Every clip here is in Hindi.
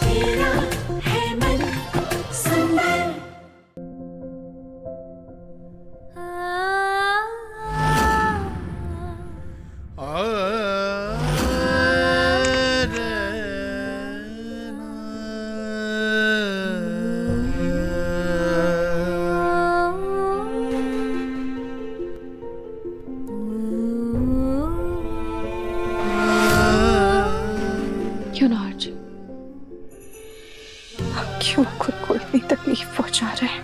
मेरा है मन सुंदर। क्यों ना अर्जुन, क्यों खुद को इतनी तकलीफ पहुंचा रहे हैं?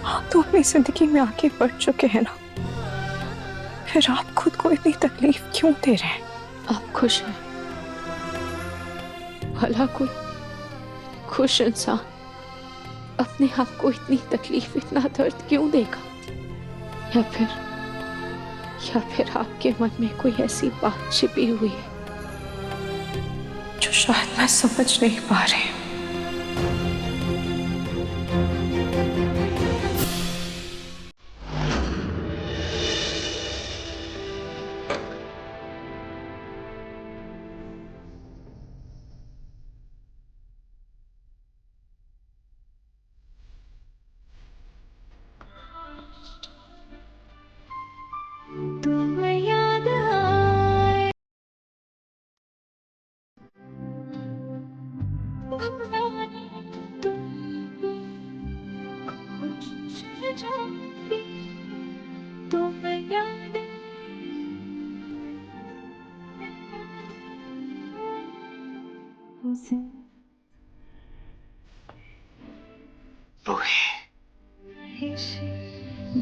आप तो अपनी जिंदगी में आगे बढ़ चुके हैं ना, फिर आप खुद को इतनी तकलीफ क्यों दे रहे हैं? आप खुश हैं? भला कोई खुश इंसान अपने आप को इतनी तकलीफ, इतना दर्द क्यों देगा? या फिर आपके मन में कोई ऐसी बात छिपी हुई है जो शायद मैं समझ नहीं पा रही हूं।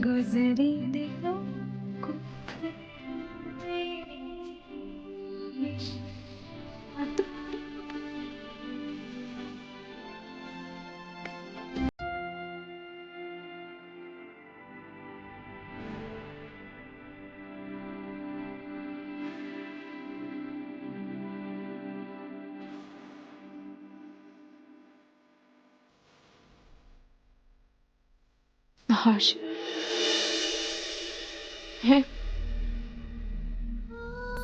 गुजरी दिनों को हर्ष,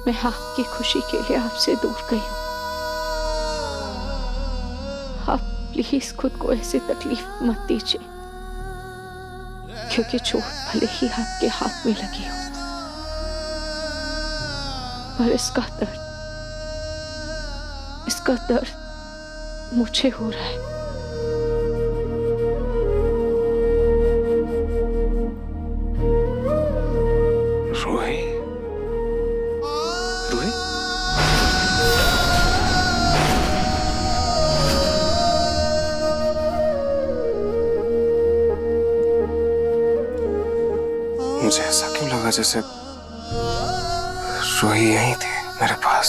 मैं आपकी खुशी के लिए आपसे दूर गई हूं। आप प्लीज खुद को ऐसी तकलीफ मत दीजिए, क्योंकि चोट भले ही आपके हाथ में लगी हो, पर इसका दर्द मुझे हो रहा है। मुझे ऐसा क्यों लगा जैसे रूही यहीं थी मेरे पास।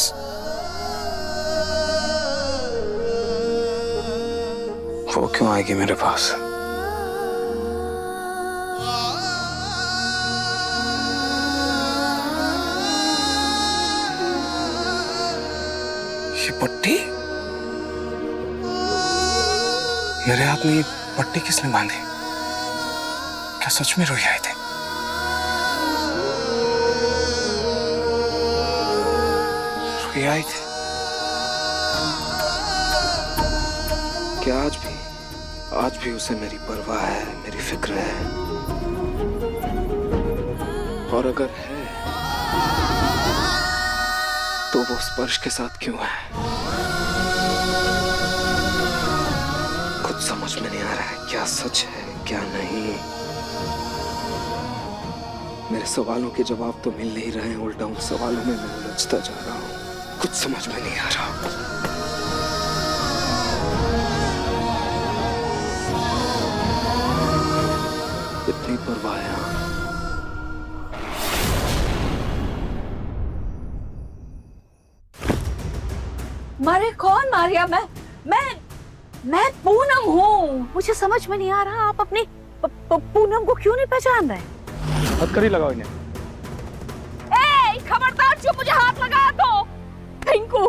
वो क्यों आएगी मेरे पास? ये पट्टी मेरे हाथ में, ये पट्टी किसने बांधी? क्या सच में रूही आई थी? आई थी क्या? आज भी उसे मेरी परवाह है, मेरी फिक्र है। और अगर है तो वो स्पर्श के साथ क्यों है? कुछ समझ में नहीं आ रहा है, क्या सच है क्या नहीं। मेरे सवालों के जवाब तो मिल नहीं रहे हैं, उल्टा उन सवालों में मैं उलझता जा रहा हूं। कुछ समझ में नहीं आ रहा। इतनी परवाह। मारे कौन मारिया? मैं पूनम हूँ। मुझे समझ में नहीं आ रहा, आप अपनी पूनम को क्यों नहीं पहचान रहे? हथकड़ी लगाओ इन्हें। खबरदार, जो मुझे हाथ लगा तो टिंकू,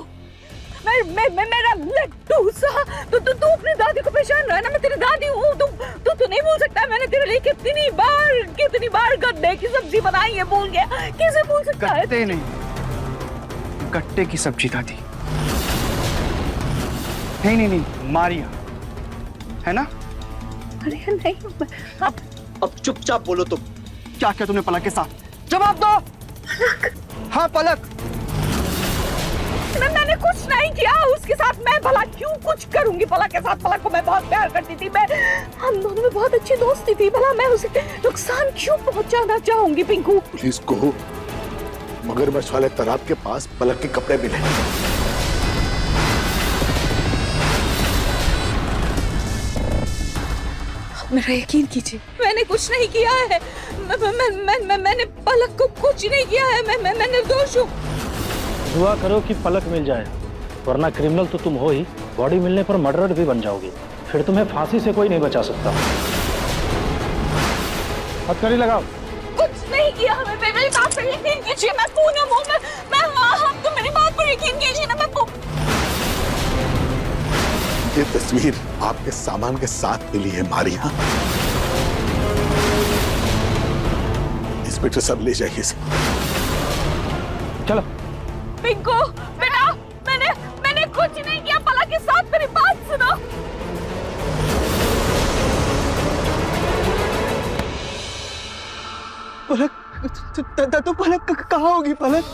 मेरा लड्डू सा। तू अपनी दादी को पहचान रहा है ना? मैं तेरी दादी हूँ। तू नहीं भूल सकता? मैंने तेरे लिए कितनी बार गड्ढे की सब्जी बनाई है, भूल गया? कैसे भूल सकता है? गट्टे नहीं, गट्टे की सब्जी दादी। नहीं, मारिया है ना? अरे नहीं, अब चुपचाप बोलो तुम, क्या किया तुमने पलक के साथ? जवाब दो। हाँ पलक, मैंने कुछ नहीं किया उसके साथ। मैं भला क्यों कुछ करूंगी पलक के साथ? पलक को मैं बहुत प्यार करती थी, मैं हम दोनों में बहुत अच्छी दोस्ती थी। भला मैं उसे नुकसान क्यों पहुंचाना चाहूंगी पिंकू? पुलिस को मगरमच्छ वाले तालाब के पास पलक के कपड़े मिले। मेरा यकीन कीजिए, मैंने कुछ नहीं किया है। मैंने पलक को कुछ नहीं किया है। मैं निर्दोष हूँ। दुआ करो कि पलक मिल जाए, वरना क्रिमिनल तो तुम हो ही, बॉडी मिलने पर मर्डरर भी बन जाओगी। फिर तुम्हें फांसी से कोई नहीं बचा सकता। हथकड़ी लगाओ। कुछ नहीं किया हमें। मेरी बात पर यकीन कीजिए, मैं पूनम हूँ। मैं हम तो मेरी बात पर यकीन कीजिए ना। मैं ये तस्वीर आपके सामान के साथ मिली है मारिया। इंस्पेक्टर साहब ले जाइए इसे। चलो। पिंकू बेटा, मैंने कुछ नहीं किया पलक के साथ। मेरी बात सुनो। पलक तो पलक कहाँ होगी? पलक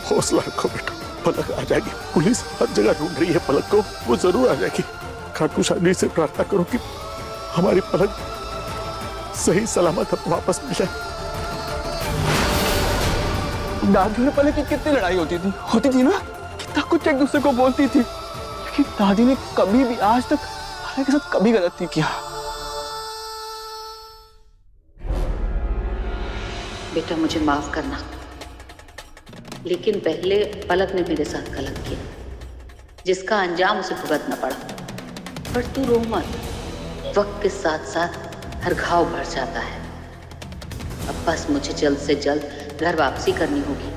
हौसला रखो बेटा, पलक आ जाएगी। पुलिस हर जगह ढूंढ रही है पलक को, वो जरूर आ जाएगी। खाटू श्याम से प्रार्थना करो कि हमारी पलक सही सलामत वापस मिल जाए। दादी और पलक की कितनी लड़ाई होती थी ना? कितना कुछ एक दूसरे को बोलती थी, लेकिन दादी ने कभी भी आज तक पलक के साथ कभी गलत नहीं किया। बेटा मुझे माफ करना, लेकिन पहले पलक ने मेरे साथ गलत किया, जिसका अंजाम उसे भुगतना पड़ा। पर तू रो मत, वक्त के साथ साथ हर घाव भर जाता है। अब बस मुझे जल्द से जल्द घर वापसी करनी होगी,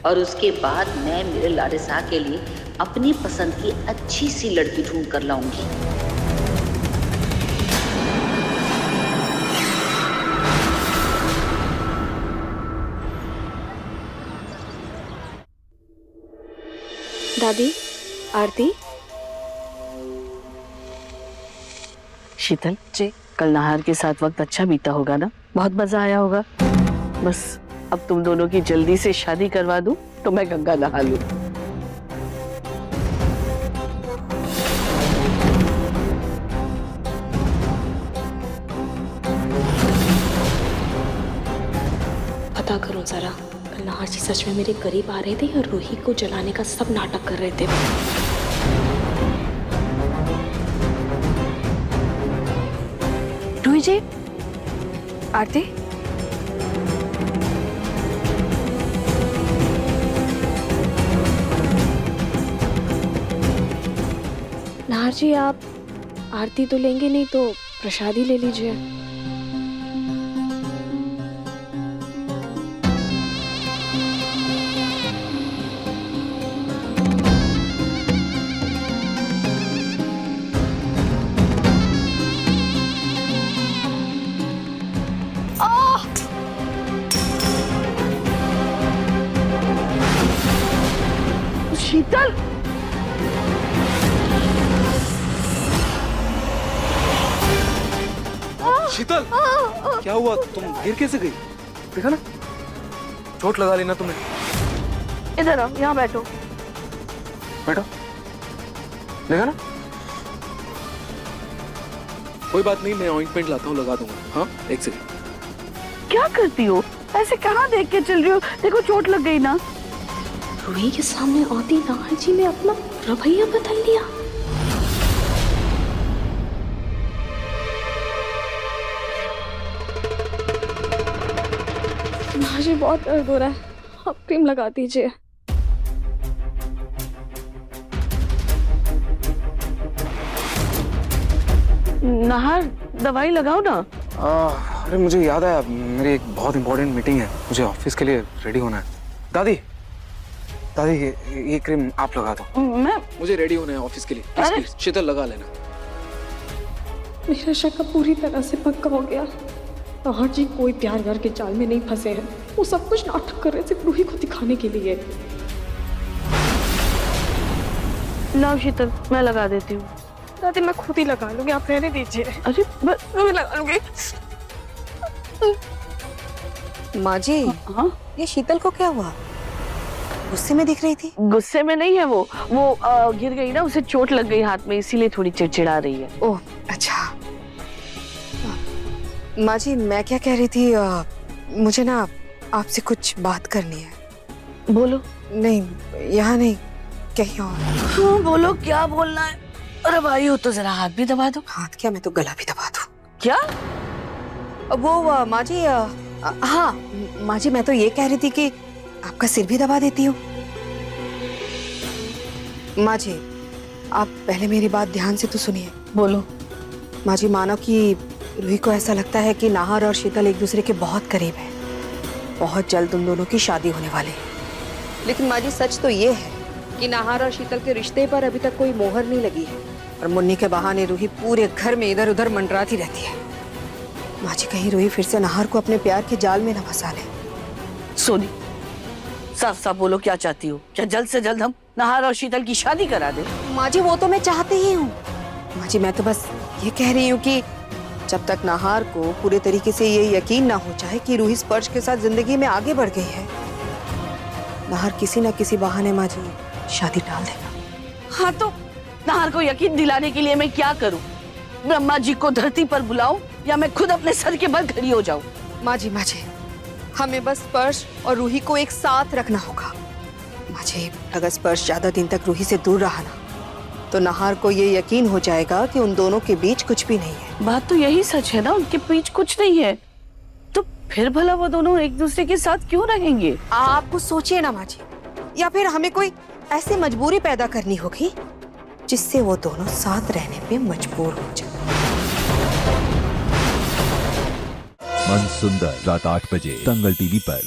और उसके बाद मैं मेरे लाडे शाह के लिए अपनी पसंद की अच्छी सी लड़की ढूंढ कर लाऊंगी। दादी, आरती। शीतल जी, कल नहार के साथ वक्त अच्छा बीता होगा ना? बहुत मजा आया होगा। बस अब तुम दोनों की जल्दी से शादी करवा दूं तो मैं गंगा नहा लूं। पता करो जरा, कल नहार जी सच में मेरे करीब आ रहे थे और रूही को जलाने का सब नाटक कर रहे थे। रूही जी, आरती। नाहर जी, आप आरती तो लेंगे नहीं तो प्रसादी ले लीजिए। शीतल, शीतल, क्या हुआ? तुम गिर कैसे गई? देखा ना, चोट लगा लेना तुम्हें। इधर आओ, यहाँ बैठो। बैठो, देखा ना? कोई बात नहीं, मैं ऑइंटमेंट लाता हूँ, लगा दूंगा। हाँ, एक सेकंड। क्या करती हो? ऐसे कहाँ देख के चल रही हो? देखो चोट लग गई ना। रूही के सामने आती नाहर जी ने अपना रवैया बदल लिया। नाहर जी, बहुत दर्द हो रहा है, आप क्रीम लगा दीजिए। नहार, दवाई लगाओ ना। अरे मुझे याद आया, मेरी एक बहुत इंपॉर्टेंट मीटिंग है, मुझे ऑफिस के लिए रेडी होना है। दादी, दादी ये क्रीम आप लगा दो। मैं मुझे रेडी होना है ऑफिस के लिए। प्लीज, प्लीज, शीतल लगा लेना। मेरा शक अब पूरी तरह से पक्का हो गया। नाहर जी कोई प्यार व्यार के जाल में नहीं फंसे हैं, वो सब कुछ नाटक कर रहे थे रूही को दिखाने के लिए। ना शीतल, मैं लगा देती हूँ। दादी मैं खुद ही लगा लूंगी, आप रहने दीजिए। अरे मैं लगा लूंगी। माँ जी, हाँ, ये शीतल को क्या हुआ? गुस्से में दिख रही थी। गुस्से में नहीं है वो गिर गई ना, उसे चोट लग गई हाथ में, इसीलिए थोड़ी चिड़चिड़ा रही है। ओह अच्छा। माँ जी मैं क्या कह रही थी, मुझे ना आपसे कुछ बात करनी है। बोलो। नहीं, यहाँ नहीं, कहीं और। हाँ बोलो, क्या बोलना है? अरे भाई हो तो जरा हाथ भी दबा दो। हाथ क्या, मैं तो गला भी दबा दूं। क्या? वो माँ जी, हाँ माँ जी मैं तो ये कह रही थी कि आपका सिर भी दबा देती हूँ। माँ जी आप पहले मेरी बात ध्यान से तो सुनिए। बोलो। माँ जी मानो कि रूही को ऐसा लगता है कि नाहर और शीतल एक दूसरे के बहुत करीब है, बहुत जल्द उन दोनों की शादी होने वाली है। लेकिन माँ जी सच तो ये है कि नाहर और शीतल के रिश्ते पर अभी तक कोई मोहर नहीं लगी है और मुन्नी के बहाने रूही पूरे घर में इधर उधर मंडराती रहती है। माँ जी कहीं रूही फिर से नाहर को अपने प्यार के जाल में न फंसा ले। सोनी साफ साफ बोलो, क्या चाहती हो? क्या जल्द से जल्द हम नाहर और शीतल की शादी करा दे? माँ जी वो तो मैं चाहती ही हूँ। माँ जी मैं तो बस ये कह रही हूँ कि जब तक नाहर को पूरे तरीके से ये यकीन ना हो जाए कि रूही स्पर्श के साथ जिंदगी में आगे बढ़ गई है, नाहर किसी न किसी बहाने माँ जी शादी टाल देगा। हाँ तो नाहर को यकीन दिलाने के लिए मैं क्या करूं? ब्रह्मा जी को धरती पर बुलाऊं या मैं खुद अपने सर के बल खड़ी हो जाऊं? माँ जी हमें बस स्पर्श और रूही को एक साथ रखना होगा। माँ जी अगर स्पर्श ज्यादा दिन तक रूही से दूर रहा ना तो नाहर को ये यकीन हो जाएगा कि उन दोनों के बीच कुछ भी नहीं है। बात तो यही सच है ना, उनके बीच कुछ नहीं है, तो फिर भला वो दोनों एक दूसरे के साथ क्यों रहेंगे? आप कुछ सोचिए ना माँ जी, या फिर हमें कोई ऐसी मजबूरी पैदा करनी होगी जिससे वो दोनों साथ रहने पे मजबूर हो जाए। मन सुंदर रात 8 बजे दंगल टीवी पर।